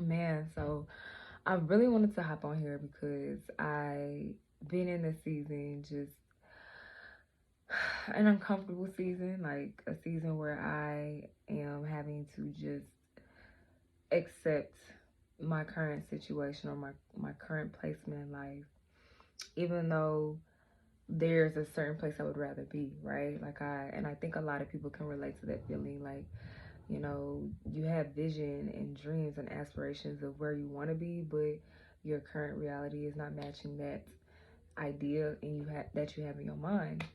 Man, so I really wanted to hop on here because I been in this season, just an uncomfortable season, like a season where I am having to just accept my current situation or my current placement in life, even though there's a certain place I would rather be, right? I think a lot of people can relate to that feeling. Like, you have vision and dreams and aspirations of where you want to be, but your current reality is not matching that idea and that you have in your mind.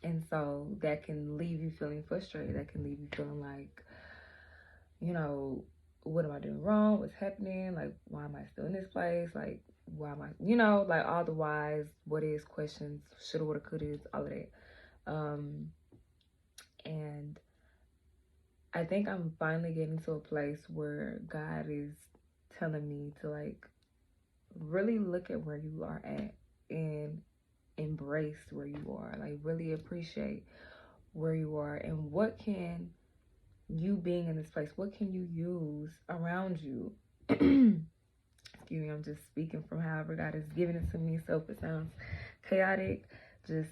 And so that can leave you feeling frustrated. That can leave you feeling like, you know, what am I doing wrong? What's happening? Like, why am I still in this place? Like, why am I, like all the whys, what is questions, shoulda, woulda, coulda, all of that. And I think I'm finally getting to a place where God is telling me to like really look at where you are at and embrace where you are. Like, really appreciate where you are and what can you being in this place, what can you use around you? Excuse me, I'm just speaking from however God has given it to me. So if it sounds chaotic, just,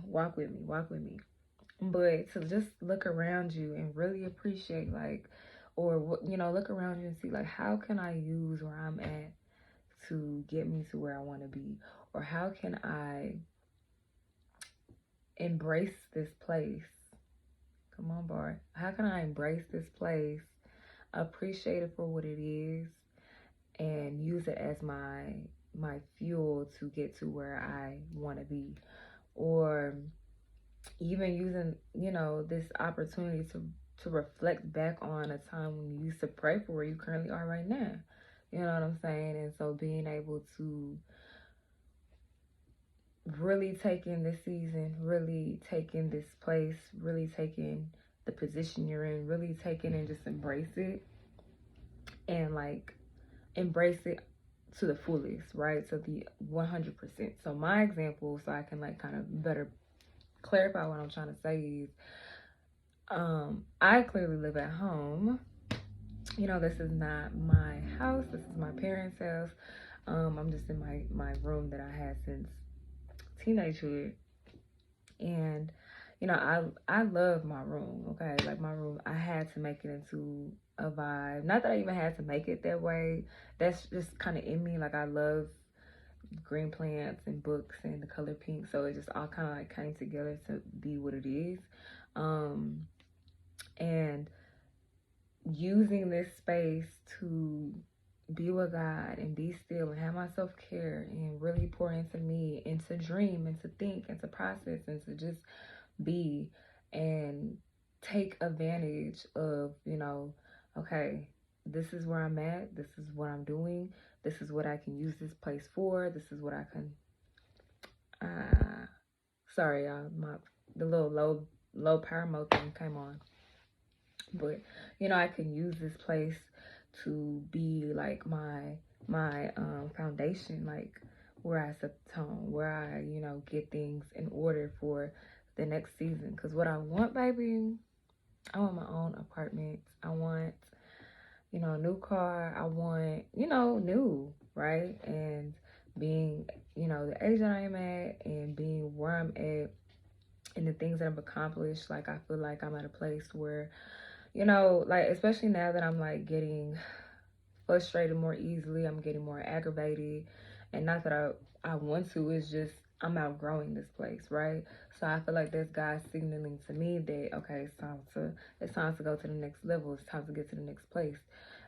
walk with me, walk with me. But to just look around you and really appreciate, like, or, look around you and see, like, how can I use where I'm at to get me to where I want to be? Or how can I embrace this place? Come on, Bart. How can I embrace this place, appreciate it for what it is, and use it as my fuel to get to where I want to be? Or even using, this opportunity to reflect back on a time when you used to pray for where you currently are right now. You know what I'm saying? And so being able to really take in this season, really take in this place, really take in the position you're in, really take in and just embrace it and like embrace it to the fullest, right? So the 100%. So my example, so I can like kind of better clarify what I'm trying to say is, I clearly live at home. This is not my house. This is my parents' house. I'm just in my room that I had since teenagehood. And, I love my room, okay? Like my room, I had to make it into a vibe. Not that I even had to make it that way. That's just kind of in me. Like I love green plants and books and the color pink. So it just all kind of like came together to be what it is. And using this space to be with God and be still and have my self care and really pour into me and to dream and to think and to process and to just be and take advantage of, okay, this is where I'm at, this is what I'm doing, this is what I can use this place for, this is what I can sorry y'all, the little low power mode thing came on. But I can use this place to be like my foundation, like where I set the tone, where I get things in order for the next season. Because what I want, baby, I want my own apartment. I want a new car. I want new, right? And being the age that I am at and being where I'm at and the things that I've accomplished, like I feel like I'm at a place where like, especially now that I'm like getting frustrated more easily, I'm getting more aggravated. And not that I want to, it's just I'm outgrowing this place, right? So I feel like there's God signaling to me that, okay, it's time to go to the next level. It's time to get to the next place.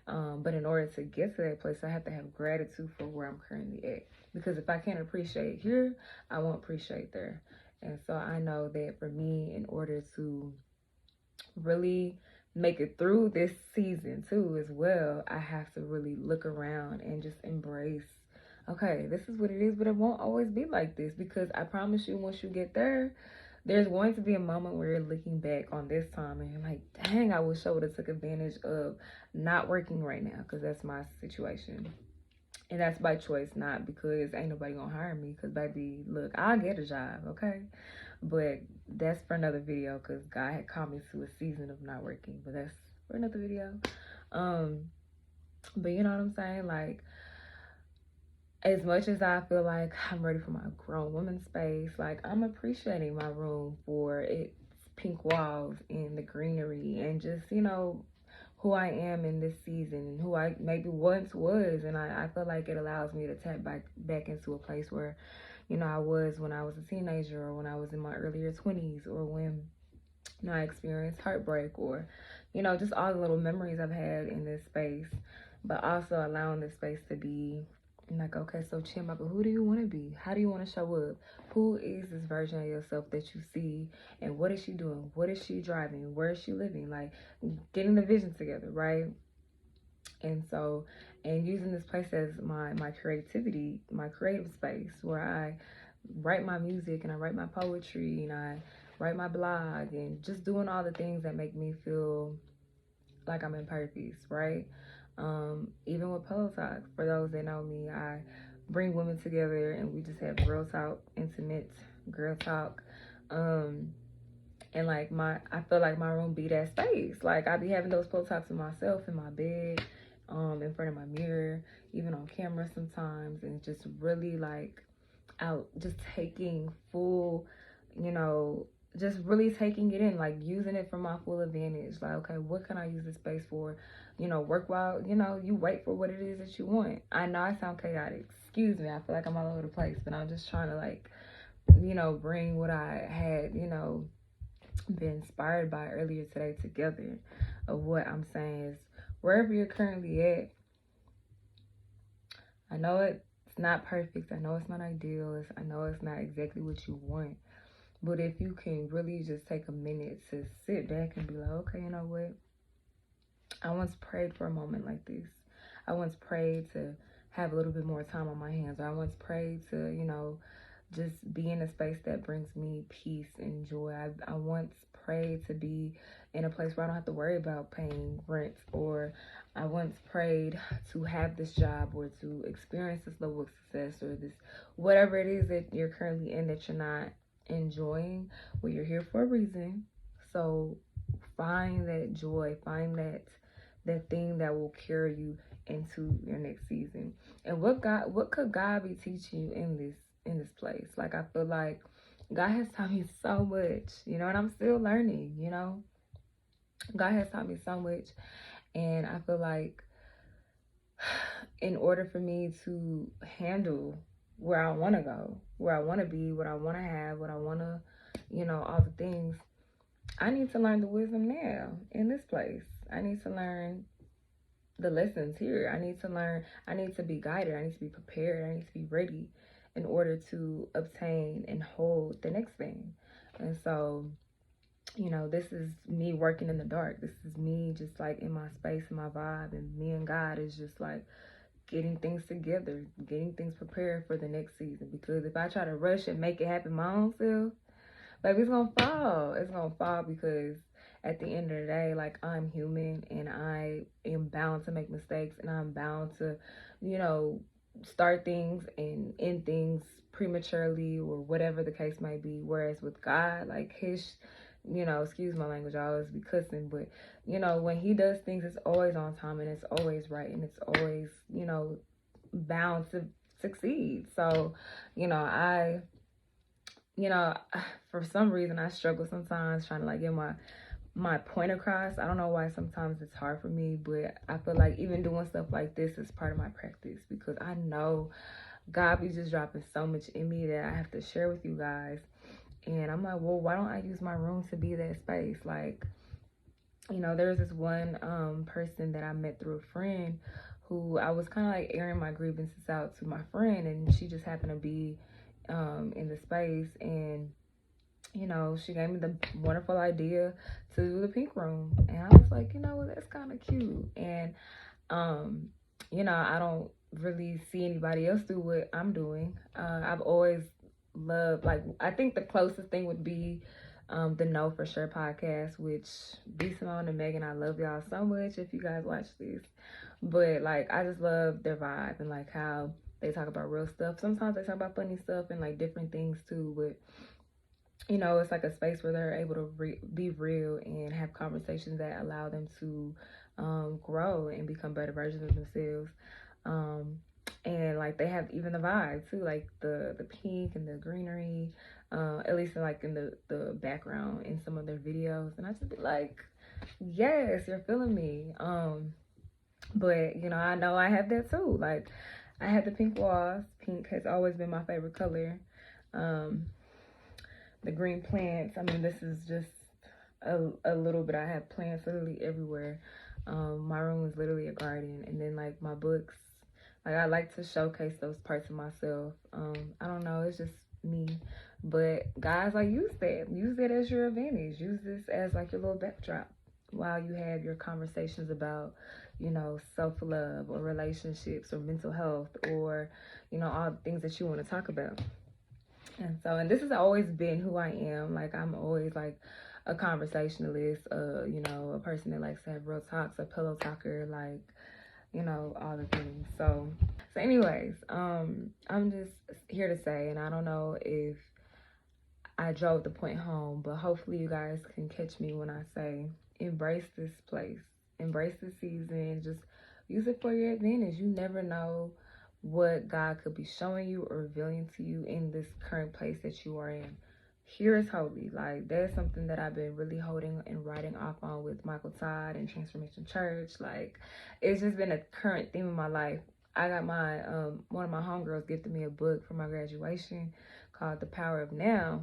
But in order to get to that place, I have to have gratitude for where I'm currently at. Because if I can't appreciate here, I won't appreciate there. And so I know that for me, in order to really make it through this season too as well, I have to really look around and just embrace, okay, this is what it is, but it won't always be like this, because I promise you, once you get there, there's going to be a moment where you're looking back on this time and you're like, dang, I wish I would have took advantage of not working right now, because that's my situation. And that's by choice, not because ain't nobody gonna hire me. Because, baby, look, I'll get a job, okay? But that's for another video, because God had called me to a season of not working. But that's for another video. Um, But you know what I'm saying? Like, as much as I feel like I'm ready for my grown woman space, like I'm appreciating my room for its pink walls and the greenery and just, who I am in this season and who I maybe once was. And I feel like it allows me to tap back into a place where, I was when I was a teenager or when I was in my earlier 20s or when, I experienced heartbreak or, just all the little memories I've had in this space, but also allowing this space to be like, okay, so Chima, but who do you want to be? How do you want to show up? Who is this version of yourself that you see? And what is she doing? What is she driving? Where is she living? Like, getting the vision together, right? And so, and using this place as my creativity, my creative space where I write my music and I write my poetry and I write my blog and just doing all the things that make me feel like I'm in purpose, right? Even with Pillow Talk, for those that know me, I bring women together and we just have real talk, intimate girl talk. And like I feel like my room be that space. Like I be having those pillow talks with myself in my bed, in front of my mirror, even on camera sometimes, and just really like out, just taking full, you know, just really taking it in, like using it for my full advantage. Like, okay, what can I use this space for? Work while, you wait for what it is that you want. I know I sound chaotic. Excuse me. I feel like I'm all over the place, but I'm just trying to like, bring what I had, been inspired by earlier today together. Of what I'm saying is, wherever you're currently at, I know it's not perfect. I know it's not ideal. I know it's not exactly what you want. But if you can really just take a minute to sit back and be like, okay, you know what? I once prayed for a moment like this. I once prayed to have a little bit more time on my hands. Or I once prayed to, just be in a space that brings me peace and joy. I once prayed to be in a place where I don't have to worry about paying rent. Or I once prayed to have this job or to experience this level of success or this, whatever it is that you're currently in that you're not enjoying. Well, you're here for a reason. So find that joy, find that thing that will carry you into your next season. And what could God be teaching you in this place? Like I feel like God has taught me so much, and I'm still learning, God has taught me so much, and I feel like in order for me to handle where I want to go, where I want to be, what I want to have, what I want to, all the things, I need to learn the wisdom now in this place. I need to learn the lessons here. I need to be guided. I need to be prepared. I need to be ready in order to obtain and hold the next thing. And so, this is me working in the dark. This is me just like in my space and my vibe. And me and God is just like getting things together, getting things prepared for the next season. Because if I try to rush and make it happen my own self, baby, it's gonna fall. It's gonna fall because at the end of the day, like I'm human and I am bound to make mistakes and I'm bound to, start things and end things prematurely or whatever the case might be. Whereas with God, like excuse my language, I always be cussing, but when he does things, it's always on time and it's always right and it's always, bound to succeed. So, I for some reason I struggle sometimes trying to like get my point across. I don't know why sometimes it's hard for me, but I feel like even doing stuff like this is part of my practice because I know God be just dropping so much in me that I have to share with you guys. And I'm like, well, why don't I use my room to be that space? Like, there's this one person that I met through a friend who I was kind of like airing my grievances out to my friend, and she just happened to be in the space, and she gave me the wonderful idea to do the pink room, and I was like, that's kind of cute, and I don't really see anybody else do what I'm doing. I've always loved, like, I think the closest thing would be the Know For Sure podcast, which B Simone and Megan, I love y'all so much if you guys watch this. But like I just love their vibe and like how they talk about real stuff. Sometimes they talk about funny stuff and like different things too, but it's like a space where they're able to be real and have conversations that allow them to grow and become better versions of themselves. And like they have even the vibe too, like the pink and the greenery, at least in, like in the background in some of their videos. And I just be like, yes, you're feeling me. But you know I have that too. Like I have the pink walls. Pink has always been my favorite color. The green plants, I mean, this is just a little bit. I have plants literally everywhere. My room is literally a garden. And then like my books, like I like to showcase those parts of myself. I don't know, it's just me. But guys, like use that as your advantage. Use this as like your little backdrop while you have your conversations about, you know, self-love or relationships or mental health or, you know, all the things that you want to talk about. And this has always been who I am. Like I'm always like a conversationalist, you know, a person that likes to have real talks, a pillow talker, like, you know, all the things. So anyways, I'm just here to say, and I don't know if I drove the point home, but hopefully you guys can catch me when I say embrace this place, embrace this season, just use it for your advantage. You never know what God could be showing you or revealing to you in this current place that you are in. Here is holy. Like that's something that I've been really holding and writing off on with Michael Todd and Transformation Church. Like it's just been a current theme in my life. I got my one of my homegirls gifted me a book for my graduation called The Power of Now.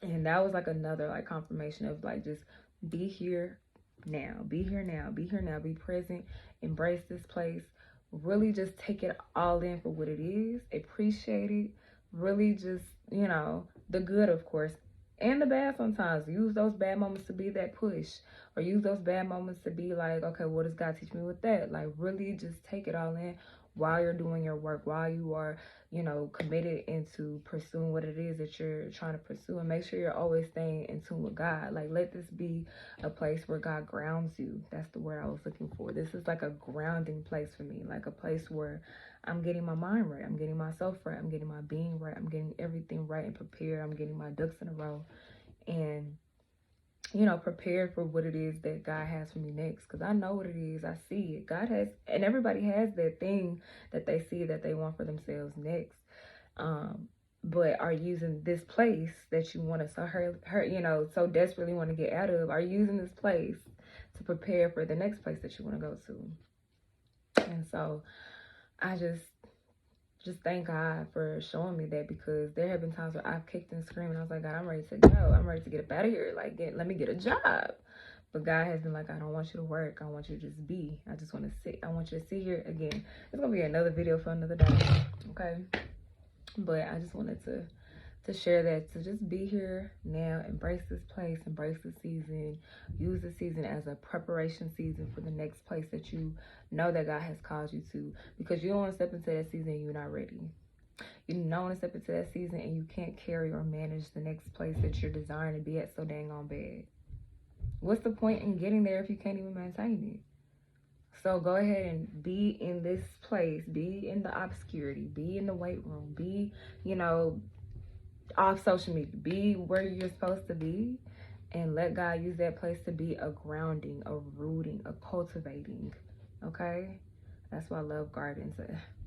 And that was like another like confirmation of like just be here now, be here now, be here now, be present, embrace this place, really just take it all in for what it is, appreciate it, really just, you know, the good of course and the bad sometimes. Use those bad moments to be that push, or use those bad moments to be like, okay, what does God teach me with that? Like really just take it all in while you're doing your work, while you are, you know, committed into pursuing what it is that you're trying to pursue, and make sure you're always staying in tune with God. Like let this be a place where God grounds you. That's the word I was looking for. This is like a grounding place for me, like a place where I'm getting my mind right, I'm getting myself right, I'm getting my being right, I'm getting everything right and prepared, I'm getting my ducks in a row, and you know, prepared for what it is that God has for me next. Because I know what it is. I see it. God has, and everybody has that thing that they see that they want for themselves next. But are you using this place that you want to you know, so desperately want to get out of? Are you using this place to prepare for the next place that you want to go to? And so I just thank God for showing me that, because there have been times where I've kicked and screamed and I was like, God, I'm ready to go. I'm ready to get up out of here. Like, let me get a job. But God has been like, I don't want you to work. I want you to just be. I just want to sit. I want you to sit here again. It's going to be another video for another day. Okay. But I just wanted to share that, to just be here now, embrace this place, embrace the season, use the season as a preparation season for the next place that you know that God has called you to, because you don't want to step into that season and you're not ready. You don't want to step into that season and you can't carry or manage the next place that you're desiring to be at so dang on bad. What's the point in getting there if you can't even maintain it? So go ahead and be in this place, be in the obscurity, be in the weight room, be, you know, off social media, be where you're supposed to be, and let God use that place to be a grounding, a rooting, a cultivating. Okay, that's why I love gardens.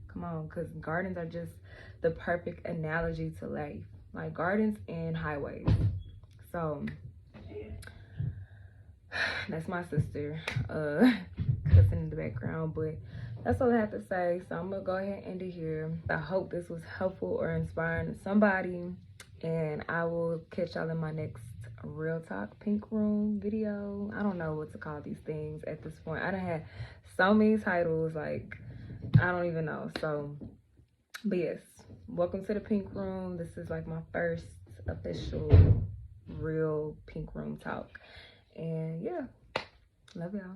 Come on, because gardens are just the perfect analogy to life, like gardens and highways. So that's my sister cussing in the background, but that's all I have to say. So I'm gonna go ahead and end it here. I hope this was helpful or inspiring to somebody, and I will catch y'all in my next Real Talk Pink Room video. I don't know what to call these things at this point. I done had so many titles, like I don't even know. So, but yes, welcome to the Pink Room. This is like my first official real Pink Room talk, and yeah, love y'all.